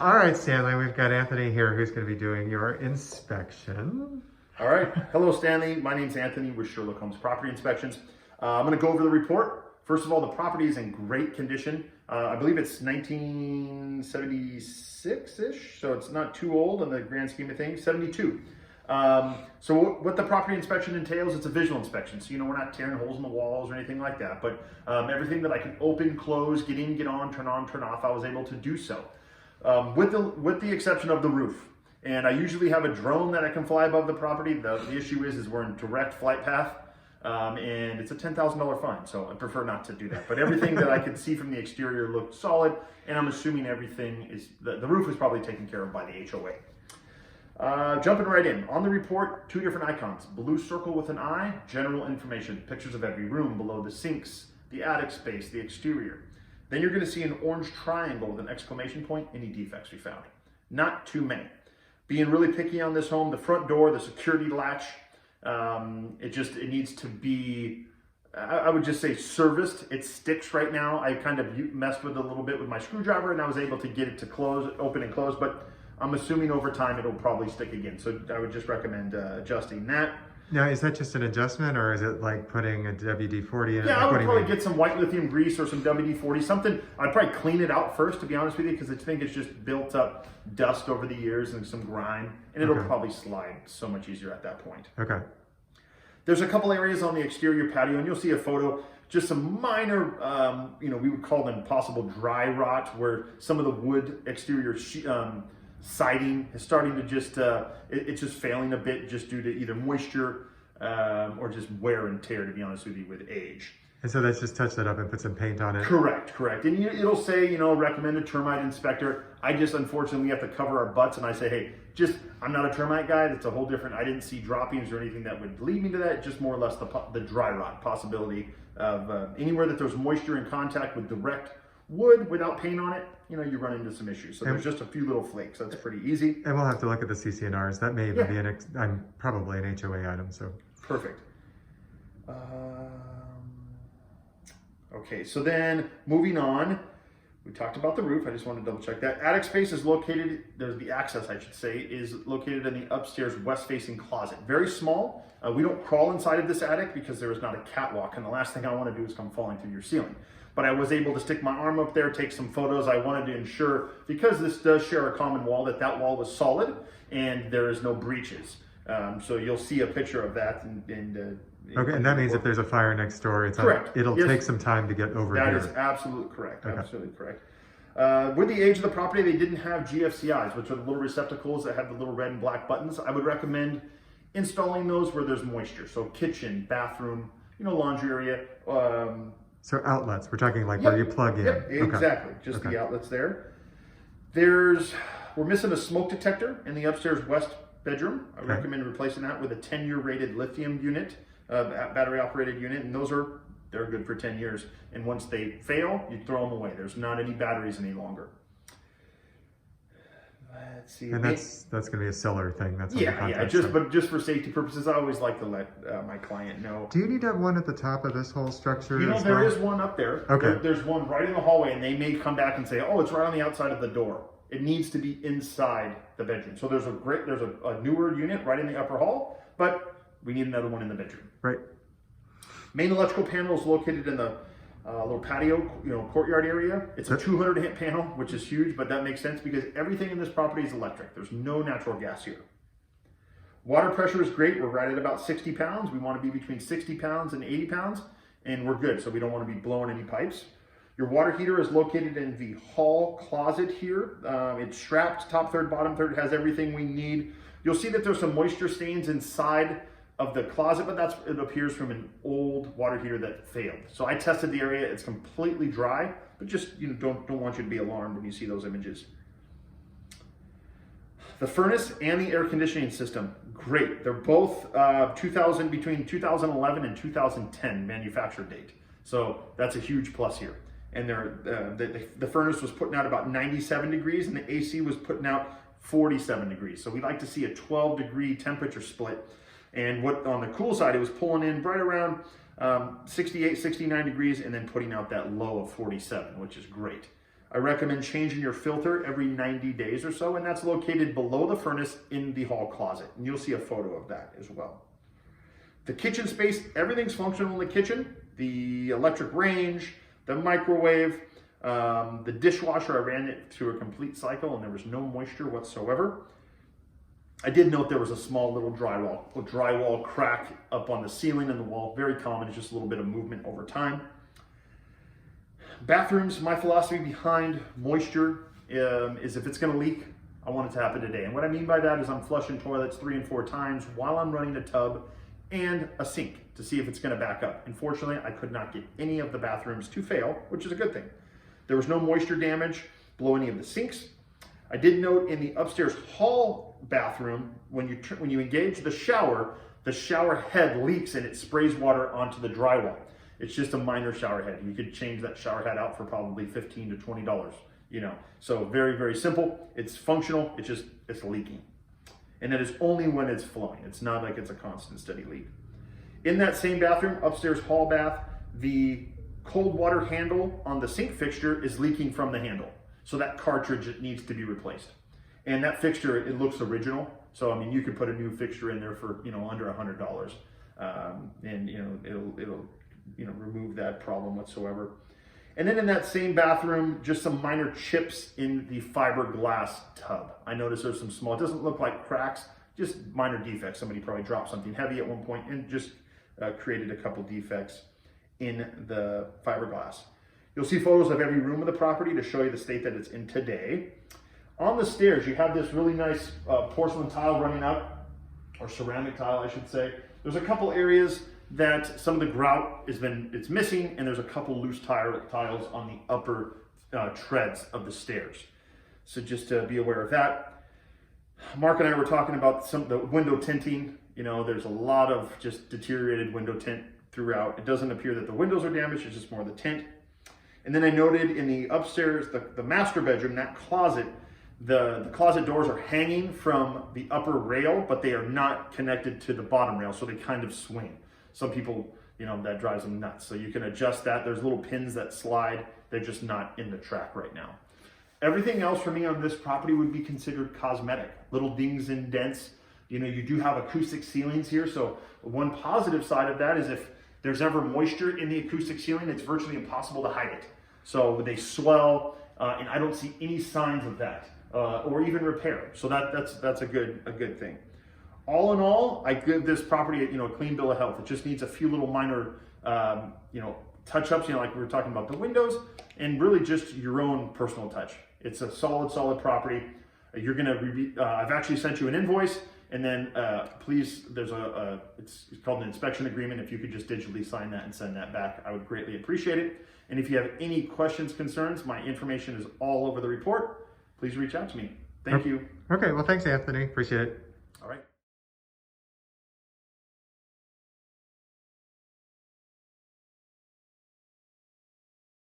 All right, Stanley, we've got Anthony here who's going to be doing your inspection. All right. Hello, Stanley. My name's Anthony with Sherlock Holmes Property Inspections. I'm going to go over the report. First of all, the property is in great condition. I believe it's 1976-ish, so it's not too old in the grand scheme of things, 72. So what the property inspection entails, it's a visual inspection. So, we're not tearing holes in the walls or anything like that, but everything that I can open, close, get in, get on, turn off, I was able to do so. With the exception of the roof. And I usually have a drone that I can fly above the property. The issue is we're in direct flight path, and it's a $10,000 fine, so I prefer not to do that. But everything that I could see from the exterior looked solid, and I'm assuming everything is, the roof is probably taken care of by the HOA. Jumping right in. On the report, 2 different icons. Blue circle with an eye, general information, pictures of every room below the sinks, the attic space, the exterior. Then you're going to see an orange triangle with an exclamation point, any defects we found. Not too many. Being really picky on this home, the front door, the security latch, it needs to be, I would just say serviced. It sticks right now. I kind of messed with it a little bit with my screwdriver and I was able to get it to close, open and close, but I'm assuming over time it'll probably stick again. So I would just recommend adjusting that. Now, is that just an adjustment or is it like putting a WD-40 in it? Yeah, I would probably get some white lithium grease or some WD-40, something. I'd probably clean it out first, to be honest with you, because I think it's just built up dust over the years and some grime, and it'll probably slide so much easier at that point. Okay. There's a couple areas on the exterior patio, and you'll see a photo, just some minor, we would call them possible dry rot, where some of the wood exterior siding is starting to just, it's just failing a bit just due to either moisture or just wear and tear, to be honest with you, with age. And so let's just touch that up and put some paint on it? Correct. And it'll say, recommended termite inspector. I just, unfortunately, have to cover our butts and I say, hey, I'm not a termite guy. That's a whole different, I didn't see droppings or anything that would lead me to that. Just more or less the dry rot possibility of anywhere that there's moisture in contact with direct wood without paint on it, you run into some issues. So there's just a few little flakes. That's pretty easy. And we'll have to look at the CC&Rs. That may even be probably an HOA item. So perfect. Okay, so then moving on, we talked about the roof. I just want to double check that. Attic space is located, there's the access, I should say, is located in the upstairs west-facing closet. Very small. We don't crawl inside of this attic because there is not a catwalk, and the last thing I want to do is come falling through your ceiling. But I was able to stick my arm up there, take some photos. I wanted to ensure, because this does share a common wall, that wall was solid and there is no breaches. So you'll see a picture of that. Okay, and that means if there's a fire next door, it'll take some time to get over here. That is absolutely correct. Okay. Absolutely correct. With the age of the property, they didn't have GFCIs, which are the little receptacles that have the little red and black buttons. I would recommend installing those where there's moisture. So kitchen, bathroom, laundry area. So outlets, we're talking like where you plug in. Yep, exactly. Just the outlets there. We're missing a smoke detector in the upstairs west bedroom. I recommend replacing that with a 10-year rated lithium unit, battery operated unit, and they're good for 10 years. And once they fail, you throw them away. There's not any batteries any longer. Let's see. And that's going to be a seller thing. That's but just for safety purposes, I always like to let my client know. Do you need to have one at the top of this whole structure? There is one up there. Okay. There's one right in the hallway, and they may come back and say, oh, it's right on the outside of the door. It needs to be inside the bedroom. So there's a newer unit right in the upper hall, but we need another one in the bedroom. Right. Main electrical panel is located in the little patio, courtyard area. It's a 200-amp panel, which is huge, but that makes sense because everything in this property is electric. There's no natural gas here. Water pressure is great. We're right at about 60 pounds. We want to be between 60 pounds and 80 pounds, and we're good, so we don't want to be blowing any pipes. Your water heater is located in the hall closet here. It's strapped, top third, bottom third, has everything we need. You'll see that there's some moisture stains inside of the closet, but it appears from an old water heater that failed. So I tested the area, it's completely dry, but just don't want you to be alarmed when you see those images. The furnace and the air conditioning system, great. They're both between 2011 and 2010 manufacture date. So that's a huge plus here. And the furnace was putting out about 97 degrees and the AC was putting out 47 degrees. So we like to see a 12-degree temperature split. And on the cool side, it was pulling in right around 68, 69 degrees and then putting out that low of 47, which is great. I recommend changing your filter every 90 days or so, and that's located below the furnace in the hall closet. And you'll see a photo of that as well. The kitchen space, everything's functional in the kitchen. The electric range, the microwave, the dishwasher, I ran it through a complete cycle and there was no moisture whatsoever. I did note there was a small little drywall crack up on the ceiling and the wall. Very common, it's just a little bit of movement over time. Bathrooms, my philosophy behind moisture is if it's gonna leak, I want it to happen today. And what I mean by that is I'm flushing toilets 3 and 4 times while I'm running a tub and a sink to see if it's gonna back up. Unfortunately, I could not get any of the bathrooms to fail, which is a good thing. There was no moisture damage below any of the sinks. I did note in the upstairs hall bathroom, when you engage the shower head leaks and it sprays water onto the drywall. It's just a minor shower head. You could change that shower head out for probably $15 to $20, you know. So very, very simple. It's functional, it's leaking. And it is only when it's flowing. It's not like it's a constant steady leak. In that same bathroom, upstairs hall bath, the cold water handle on the sink fixture is leaking from the handle. So that cartridge needs to be replaced. And that fixture, it looks original. So, I mean, you could put a new fixture in there for, you know, under $100. And, you know, it'll remove that problem whatsoever. And then in that same bathroom, just some minor chips in the fiberglass tub. I noticed there's some small, it doesn't look like cracks, just minor defects. Somebody probably dropped something heavy at one point and just created a couple defects in the fiberglass. You'll see photos of every room of the property to show you the state that it's in today. On the stairs, you have this really nice porcelain tile running up, or ceramic tile, I should say. There's a couple areas that some of the grout it's missing, and there's a couple loose tiles on the upper treads of the stairs. So just to be aware of that. Mark and I were talking about the window tinting. You know, there's a lot of just deteriorated window tint throughout. It doesn't appear that the windows are damaged, it's just more the tint. And then I noted in the upstairs, the master bedroom, that closet, the closet doors are hanging from the upper rail, but they are not connected to the bottom rail, so they kind of swing. Some people, you know, that drives them nuts. So you can adjust that. There's little pins that slide. They're just not in the track right now. Everything else for me on this property would be considered cosmetic. Little dings and dents. You know, you do have acoustic ceilings here. So one positive side of that is if there's ever moisture in the acoustic ceiling, it's virtually impossible to hide it. So they swell, and I don't see any signs of that, or even repair. So that's a good thing. All in all, I give this property, you know, a clean bill of health. It just needs a few little minor, you know, touch-ups, you know, like we were talking about the windows, and really just your own personal touch. It's a solid property. You're gonna, I've actually sent you an invoice, and then please, there's it's called an inspection agreement. If you could just digitally sign that and send that back, I would greatly appreciate it. And if you have any questions, concerns, my information is all over the report. Please reach out to me. Thank you. Okay, well, thanks, Anthony. Appreciate it. All right.